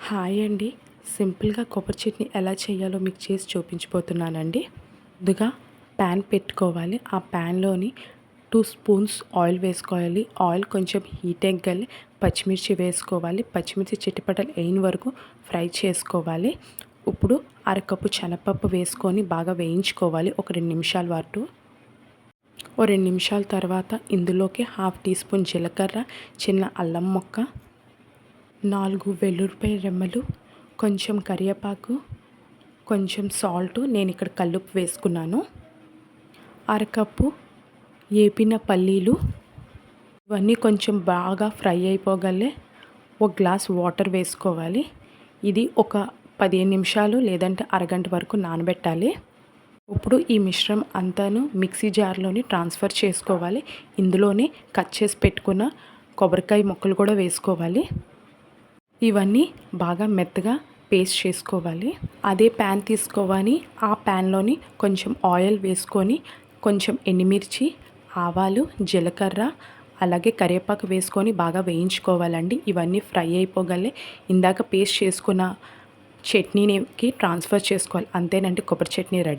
Hi అండి. సింపుల్గా కొబ్బరి చట్నీ ఎలా చేయాలో మీకు చేసి చూపించబోతున్నానండి. ముందుగా ప్యాన్ పెట్టుకోవాలి. ఆ ప్యాన్లోని 2 స్పూన్స్ ఆయిల్ వేసుకోవాలి. ఆయిల్ కొంచెం హీట్ ఎక్కాలి. పచ్చిమిర్చి వేసుకోవాలి. పచ్చిమిర్చి చిటపటలు అయిన వరకు ఫ్రై చేసుకోవాలి. ఇప్పుడు అరకప్పు శనగపప్పు వేసుకొని బాగా వేయించుకోవాలి ఒక 2 నిమిషాల పాటు. 2 నిమిషాల తర్వాత ఇందులోకి 1/2 టీ స్పూన్ జీలకర్ర, చిన్న అల్లం ముక్క, 4 వెల్లుల్లిపాయ రెమ్మలు, కొంచెం కరివేపాకు, కొంచెం సాల్ట్, నేను ఇక్కడ కల్లుప్పు వేసుకున్నాను, అరకప్పు ఏపిన పల్లీలు. ఇవన్నీ కొంచెం బాగా ఫ్రై అయిపోగలే ఒక గ్లాస్ వాటర్ వేసుకోవాలి. ఇది ఒక 15 నిమిషాలు లేదంటే అరగంట వరకు నానబెట్టాలి. ఇప్పుడు ఈ మిశ్రమం అంతాను మిక్సీ జార్లోని ట్రాన్స్ఫర్ చేసుకోవాలి. ఇందులోనే కట్ చేసి పెట్టుకున్న కొబ్బరికాయ ముక్కలు కూడా వేసుకోవాలి. ఇవన్నీ బాగా మెత్తగా పేస్ట్ చేసుకోవాలి. అదే ప్యాన్ తీసుకోవాలి. ఆ ప్యాన్లోని కొంచెం ఆయిల్ వేసుకొని కొంచెం ఎండుమిర్చి, ఆవాలు, జీలకర్ర, అలాగే కరివేపాకు వేసుకొని బాగా వేయించుకోవాలండి. ఇవన్నీ ఫ్రై అయిపోగలే ఇందాక పేస్ట్ చేసుకున్న చట్నీకి ట్రాన్స్ఫర్ చేసుకోవాలి. అంతేనండి, కొబ్బరి చట్నీ రెడీ.